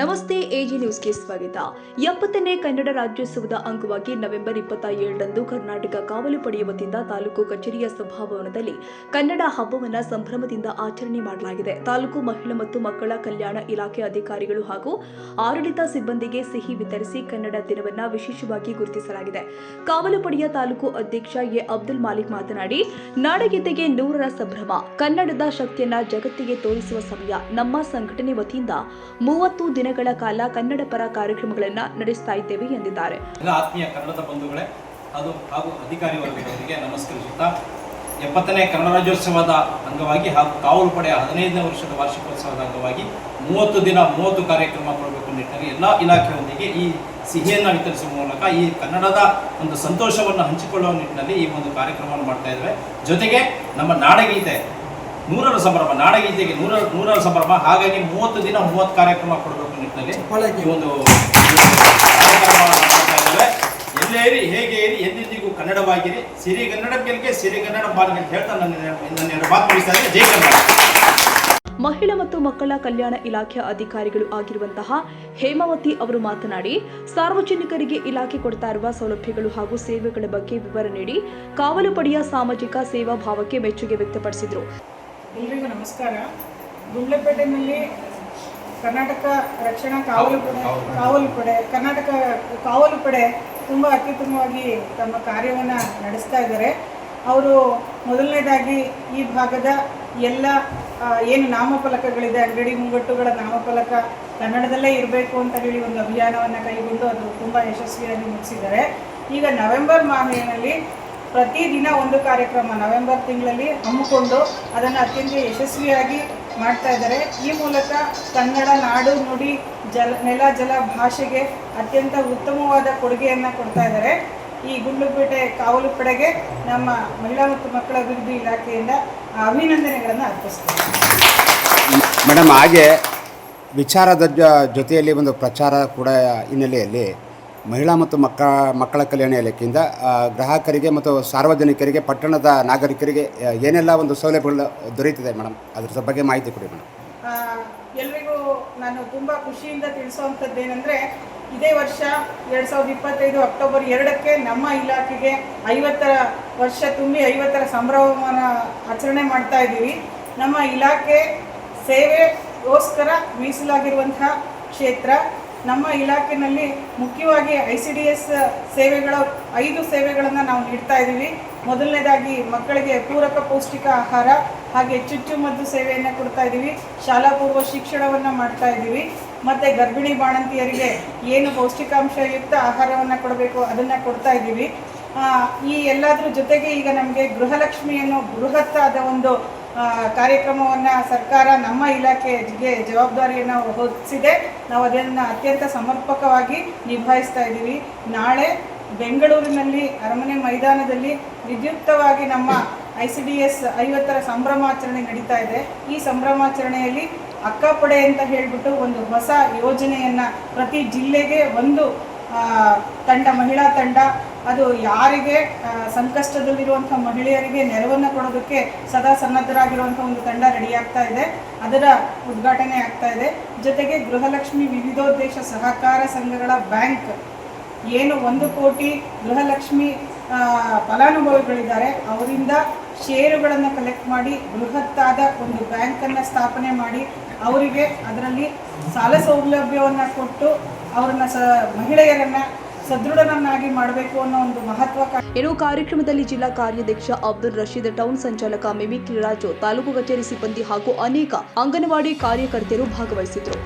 ನಮಸ್ತೆ ಎಜಿ ನ್ಯೂಸ್ಗೆ ಸ್ವಾಗತ. 70ನೇ ಕನ್ನಡ ರಾಜ್ಯೋತ್ಸವದ ಅಂಗವಾಗಿ ನವೆಂಬರ್ 27ರಂದು ಕರ್ನಾಟಕ ಕಾವಲು ಪಡೆಯ ವತಿಯಿಂದ ತಾಲೂಕು ಕಚೇರಿಯ ಸಭಾಭವನದಲ್ಲಿ ಕನ್ನಡ ಹಬ್ಬವನ್ನು ಸಂಭ್ರಮದಿಂದ ಆಚರಣೆ ಮಾಡಲಾಗಿದೆ. ತಾಲೂಕು ಮಹಿಳಾ ಮತ್ತು ಮಕ್ಕಳ ಕಲ್ಯಾಣ ಇಲಾಖೆ ಅಧಿಕಾರಿಗಳು ಹಾಗೂ ಆಡಳಿತ ಸಿಬ್ಬಂದಿಗೆ ಸಿಹಿ ವಿತರಿಸಿ ಕನ್ನಡ ದಿನವನ್ನು ವಿಶೇಷವಾಗಿ ಗುರುತಿಸಲಾಗಿದೆ. ಕಾವಲು ಪಡೆಯ ತಾಲೂಕು ಅಧ್ಯಕ್ಷ ಎ ಅಬ್ದುಲ್ ಮಾಲಿಕ್ ಮಾತನಾಡಿ, ನಾಡಗೀತೆಗೆ 100ರ ಸಂಭ್ರಮ, ಕನ್ನಡದ ಶಕ್ತಿಯನ್ನ ಜಗತ್ತಿಗೆ ತೋರಿಸುವ ಸಮಯ. ನಮ್ಮ ಸಂಘಟನೆ ವತಿಯಿಂದ 30 ದಿನಗಳ ಕಾಲ ಕನ್ನಡ ಪರ ಕಾರ್ಯಕ್ರಮಗಳನ್ನು ನಡೆಸ್ತಾ ಇದ್ದೇವೆ ಎಂದಿದ್ದಾರೆ. ಆತ್ಮೀಯ ಕನ್ನಡದ ಬಂಧುಗಳೇ ಹಾಗೂ ಅಧಿಕಾರಿ ವರ್ಗದವರಿಗೆ ನಮಸ್ಕರಿಸುತ್ತಾ 70ನೇ ಕನ್ನಡ ರಾಜ್ಯೋತ್ಸವದ ಅಂಗವಾಗಿ ಹಾಗೂ ಕಾವಲು ಪಡೆಯ 15ನೇ ವರ್ಷದ ವಾರ್ಷಿಕೋತ್ಸವದ ಅಂಗವಾಗಿ 30 ದಿನ 30 ಕಾರ್ಯಕ್ರಮ ಕೊಡಬೇಕು ನಿಟ್ಟಿನಲ್ಲಿ ಎಲ್ಲ ಇಲಾಖೆಯೊಂದಿಗೆ ಈ ಸಿಹಿಯನ್ನು ವಿತರಿಸುವ ಮೂಲಕ ಈ ಕನ್ನಡದ ಒಂದು ಸಂತೋಷವನ್ನು ಹಂಚಿಕೊಳ್ಳುವ ನಿಟ್ಟಿನಲ್ಲಿ ಈ ಒಂದು ಕಾರ್ಯಕ್ರಮವನ್ನು ಮಾಡ್ತಾ ಇದ್ದೇವೆ. ಜೊತೆಗೆ ನಮ್ಮ ನಾಡಗೀತೆ 100ರ ಸಂಭ್ರಮ, ನಾಡಗೀತೆಗೆ 100ರ ಸಂಭ್ರಮ, ಹಾಗಾಗಿ 30 ದಿನ 30 ಕಾರ್ಯಕ್ರಮ ಕೊಡಬೇಕು ನಿಟ್ಟಿನಲ್ಲಿ ಈ ಒಂದು ಕಾರ್ಯಕ್ರಮವನ್ನು ಮಾಡ್ತಾ ಇದ್ದೇವೆ. ಎಲ್ಲೇ ಇರಿ, ಹೇಗೆ ಇರಿ, ಎಂದೆಂದಿಗೂ ಕನ್ನಡವಾಗಿರಿ, ಸಿರಿಗನ್ನಡ ಗೆಲ್ಗೆ ಸಿರಿಗನ್ನಡ ಬಾಲ್ಗೆ ಅಂತ ಹೇಳ್ತಾ ನನ್ನ ಮಾತು ಮುಗಿಸ್ತಾ ಇದ್ದೇನೆ. ಜೈ ಕನ್ನಡ. ಮಹಿಳಾ ಮತ್ತು ಮಕ್ಕಳ ಕಲ್ಯಾಣ ಇಲಾಖೆಯ ಅಧಿಕಾರಿಗಳು ಆಗಿರುವಂತಹ ಹೇಮಾವತಿ ಅವರು ಮಾತನಾಡಿ, ಸಾರ್ವಜನಿಕರಿಗೆ ಇಲಾಖೆ ಕೊಡ್ತಾ ಇರುವ ಸೌಲಭ್ಯಗಳು ಹಾಗೂ ಸೇವೆಗಳ ಬಗ್ಗೆ ವಿವರ ನೀಡಿ ಕಾವಲು ಪಡೆಯ ಸಾಮಾಜಿಕ ಸೇವಾ ಭಾವಕ್ಕೆ ಮೆಚ್ಚುಗೆ ವ್ಯಕ್ತಪಡಿಸಿದರು. ಎಲ್ಲರಿಗೂ ನಮಸ್ಕಾರ. ಗುಂಡ್ಲಪೇಟೆಯಲ್ಲಿ ಕರ್ನಾಟಕ ರಕ್ಷಣಾ ಕರ್ನಾಟಕ ಕಾವಲು ಪಡೆ ತುಂಬ ಅತ್ಯುತ್ತಮವಾಗಿ ತಮ್ಮ ಕಾರ್ಯವನ್ನು ನಡೆಸ್ತಾ ಇದ್ದಾರೆ. ಅವರು ಮೊದಲನೇದಾಗಿ ಈ ಭಾಗದ ಎಲ್ಲ ಏನು ನಾಮಫಲಕಗಳಿದೆ, ಅಂಗಡಿ ಮುಂಗಟ್ಟುಗಳ ನಾಮಫಲಕ ಕನ್ನಡದಲ್ಲೇ ಇರಬೇಕು ಅಂತ ಹೇಳಿ ಒಂದು ಅಭಿಯಾನವನ್ನು ಕೈಗೊಂಡು ಅದು ತುಂಬ ಯಶಸ್ವಿಯಾಗಿ ಮುಗಿಸಿದ್ದಾರೆ. ಈಗ ನವೆಂಬರ್ ಮಾಹೆಯಲ್ಲಿ ಪ್ರತಿದಿನ ಒಂದು ಕಾರ್ಯಕ್ರಮ ನವೆಂಬರ್ ತಿಂಗಳಲ್ಲಿ ಹಮ್ಮಿಕೊಂಡು ಅದನ್ನು ಅತ್ಯಂತ ಯಶಸ್ವಿಯಾಗಿ ಮಾಡ್ತಾ ಇದ್ದಾರೆ. ಈ ಮೂಲಕ ಕನ್ನಡ ನಾಡು ನುಡಿ ನೆಲ ಜಲ ಭಾಷೆಗೆ ಅತ್ಯಂತ ಉತ್ತಮವಾದ ಕೊಡುಗೆಯನ್ನು ಕೊಡ್ತಾ ಇದ್ದಾರೆ. ಈ ಗುಂಡ್ಲುಪೇಟೆ ಕಾವಲು ಪಡೆಗೆ ನಮ್ಮ ಮಹಿಳಾ ಮತ್ತು ಮಕ್ಕಳ ಅಭಿವೃದ್ಧಿ ಇಲಾಖೆಯಿಂದ ಅಭಿನಂದನೆಗಳನ್ನು ಅರ್ಪಿಸ್ತಾರೆ. ಮೇಡಮ್, ಹಾಗೆ ವಿಚಾರದ ಜೊತೆಯಲ್ಲಿ ಒಂದು ಪ್ರಚಾರ ಕೂಡ ಹಿನ್ನೆಲೆಯಲ್ಲಿ ಮಹಿಳಾ ಮತ್ತು ಮಕ್ಕಳ ಕಲ್ಯಾಣ ಇಲಾಖೆಯಿಂದ ಗ್ರಾಹಕರಿಗೆ ಮತ್ತು ಸಾರ್ವಜನಿಕರಿಗೆ, ಪಟ್ಟಣದ ನಾಗರಿಕರಿಗೆ ಏನೆಲ್ಲ ಒಂದು ಸೌಲಭ್ಯಗಳು ದೊರೆಯುತ್ತಿದೆ ಮೇಡಮ್, ಅದ್ರ ಬಗ್ಗೆ ಮಾಹಿತಿ ಕೊಡಿ ಮೇಡಮ್. ಎಲ್ರಿಗೂ ನಾನು ತುಂಬ ಖುಷಿಯಿಂದ ತಿಳಿಸೋವಂಥದ್ದೇನೆಂದರೆ, ಇದೇ ವರ್ಷ 2025 ಅಕ್ಟೋಬರ್ 2ಕ್ಕೆ ನಮ್ಮ ಇಲಾಖೆಗೆ 50ರ ವರ್ಷ ತುಂಬಿ 50ರ ಸಂಭ್ರಮವನ್ನು ಆಚರಣೆ ಮಾಡ್ತಾ ಇದ್ದೀವಿ. ನಮ್ಮ ಇಲಾಖೆ ಸೇವೆಗೋಸ್ಕರ ಮೀಸಲಾಗಿರುವಂತಹ ಕ್ಷೇತ್ರ. ನಮ್ಮ ಇಲಾಖೆಯಲ್ಲಿ ಮುಖ್ಯವಾಗಿ ICDS ಸೇವೆಗಳ 5 ಸೇವೆಗಳನ್ನು ನಾವು ನೀಡ್ತಾ ಇದ್ದೀವಿ. ಮೊದಲನೇದಾಗಿ ಮಕ್ಕಳಿಗೆ ಪೂರಕ ಪೌಷ್ಟಿಕ ಆಹಾರ, ಹಾಗೆ ಚುಚ್ಚುಮದ್ದು ಸೇವೆಯನ್ನು ಕೊಡ್ತಾ ಇದ್ದೀವಿ. ಶಾಲಾ ಪೂರ್ವ ಶಿಕ್ಷಣವನ್ನು ಮಾಡ್ತಾ ಇದ್ದೀವಿ. ಮತ್ತು ಗರ್ಭಿಣಿ ಬಾಣಂತಿಯರಿಗೆ ಏನು ಪೌಷ್ಟಿಕಾಂಶಯುಕ್ತ ಆಹಾರವನ್ನು ಕೊಡಬೇಕು ಅದನ್ನು ಕೊಡ್ತಾ ಇದ್ದೀವಿ. ಈ ಎಲ್ಲದರ ಜೊತೆಗೆ ಈಗ ನಮಗೆ ಗೃಹಲಕ್ಷ್ಮಿಯನ್ನು ಬೃಹತ್ತಾದ ಒಂದು ಕಾರ್ಯಕ್ರಮವನ್ನು ಸರ್ಕಾರ ನಮ್ಮ ಇಲಾಖೆಗೆ ಜವಾಬ್ದಾರಿಯನ್ನು ಹೊರಿಸಿದೆ. ನಾವು ಅದನ್ನು ಅತ್ಯಂತ ಸಮರ್ಪಕವಾಗಿ ನಿಭಾಯಿಸ್ತಾ ಇದ್ದೀವಿ. ನಾಳೆ ಬೆಂಗಳೂರಿನಲ್ಲಿ ಅರಮನೆ ಮೈದಾನದಲ್ಲಿ ವಿದ್ಯುಕ್ತವಾಗಿ ನಮ್ಮ ICDS 50ರ ಸಂಭ್ರಮಾಚರಣೆ ನಡೀತಾ ಇದೆ. ಈ ಸಂಭ್ರಮಾಚರಣೆಯಲ್ಲಿ ಅಕ್ಕಪಡೆ ಅಂತ ಹೇಳಿಬಿಟ್ಟು ಒಂದು ಹೊಸ ಯೋಜನೆಯನ್ನು ಪ್ರತಿ ಜಿಲ್ಲೆಗೆ ಒಂದು ತಂಡ, ಮಹಿಳಾ ತಂಡ, ಅದು ಯಾರಿಗೆ ಸಂಕಷ್ಟದಲ್ಲಿರುವಂಥ ಮಹಿಳೆಯರಿಗೆ ನೆರವನ್ನು ಕೊಡೋದಕ್ಕೆ ಸದಾ ಸನ್ನದ್ಧರಾಗಿರುವಂಥ ಒಂದು ತಂಡ ರೆಡಿಯಾಗ್ತಾ ಇದೆ. ಅದರ ಉದ್ಘಾಟನೆ ಆಗ್ತಾ ಇದೆ. ಜೊತೆಗೆ ಗೃಹಲಕ್ಷ್ಮಿ ವಿವಿಧೋದ್ದೇಶ ಸಹಕಾರ ಸಂಘಗಳ ಬ್ಯಾಂಕ್ ಏನು 1 ಕೋಟಿ ಗೃಹಲಕ್ಷ್ಮಿ ಫಲಾನುಭವಿಗಳಿದ್ದಾರೆ, ಅವರಿಂದ ಷೇರುಗಳನ್ನು ಕಲೆಕ್ಟ್ ಮಾಡಿ ಬೃಹತ್ತಾದ ಒಂದು ಬ್ಯಾಂಕನ್ನು ಸ್ಥಾಪನೆ ಮಾಡಿ ಅವರಿಗೆ ಅದರಲ್ಲಿ ಸಾಲ ಸೌಲಭ್ಯವನ್ನು ಕೊಟ್ಟು ಅವರನ್ನು ಮಹಿಳೆಯರನ್ನು ಸದೃಢನನ್ನಾಗಿ ಮಾಡಬೇಕು ಅನ್ನೋ ಒಂದು ಮಹತ್ವ. ಇನ್ನು ಕಾರ್ಯಕ್ರಮದಲ್ಲಿ ಜಿಲ್ಲಾ ಕಾರ್ಯಾಧ್ಯಕ್ಷ ಅಬ್ದುಲ್ ರಶೀದ್, ಟೌನ್ ಸಂಚಾಲಕ ಮಿಮಿಕ್ರಿ ರಾಜು, ತಾಲೂಕು ಕಚೇರಿ ಸಿಬ್ಬಂದಿ ಹಾಗೂ ಅನೇಕ ಅಂಗನವಾಡಿ ಕಾರ್ಯಕರ್ತೆಯರು ಭಾಗವಹಿಸಿದರು.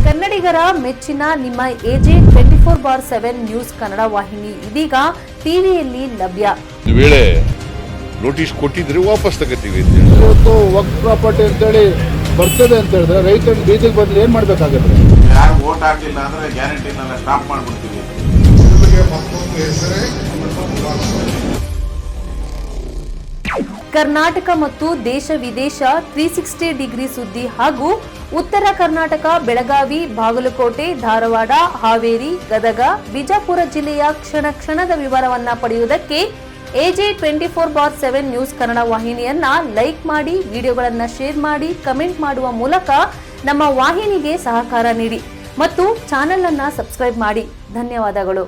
ಕನ್ನಡಿಗರ ಮೆಚ್ಚಿನ ನಿಮ್ಮ AJ 24/7 ನ್ಯೂಸ್ ಕನ್ನಡ ವಾಹಿನಿ ಇದೀಗ ಟಿವಿಯಲ್ಲಿ ಲಭ್ಯ. ವೇಳೆ ನೋಟಿಸ್ ಕೊಟ್ಟಿದ್ರೆ ವಾಪಸ್ ತಗೋತೀವಿ. ಇವತ್ತು ವಕ್ಫ್ ಪ್ರಾಪರ್ಟಿ ಅಂತೇಳಿ ಬರ್ತದೆ ಅಂತ ಹೇಳಿದ್ರೆ ರೈತರು ಬೀದಿಗೆ ಬದಲು ಏನು ಮಾಡಬೇಕಾಗುತ್ತೆ? ಯಾರು ವೋಟ್ ಹಾಕಿಲ್ಲ ಅಂದ್ರೆ ಗ್ಯಾರಂಟಿನೆಲ್ಲ ಸ್ಟಾಪ್ ಮಾಡಿಬಿಡ್ತೀವಿ. ಕರ್ನಾಟಕ ಮತ್ತು ದೇಶ ವಿದೇಶ 360 ಡಿಗ್ರಿ ಸುದ್ದಿ ಹಾಗೂ ಉತ್ತರ ಕರ್ನಾಟಕ, ಬೆಳಗಾವಿ, ಬಾಗಲಕೋಟೆ, ಧಾರವಾಡ, ಹಾವೇರಿ, ಗದಗ, ಬಿಜಾಪುರ ಜಿಲ್ಲೆಯ ಕ್ಷಣ ಕ್ಷಣದ ವಿವರವನ್ನು ಪಡೆಯುವುದಕ್ಕೆ AJ24/7 ನ್ಯೂಸ್ ಕನ್ನಡ ವಾಹಿನಿಯನ್ನ ಲೈಕ್ ಮಾಡಿ, ವಿಡಿಯೋಗಳನ್ನು ಶೇರ್ ಮಾಡಿ, ಕಮೆಂಟ್ ಮಾಡುವ ಮೂಲಕ ನಮ್ಮ ವಾಹಿನಿಗೆ ಸಹಕಾರ ನೀಡಿ ಮತ್ತು ಚಾನೆಲ್ ಅನ್ನು ಸಬ್ಸ್ಕ್ರೈಬ್ ಮಾಡಿ. ಧನ್ಯವಾದಗಳು.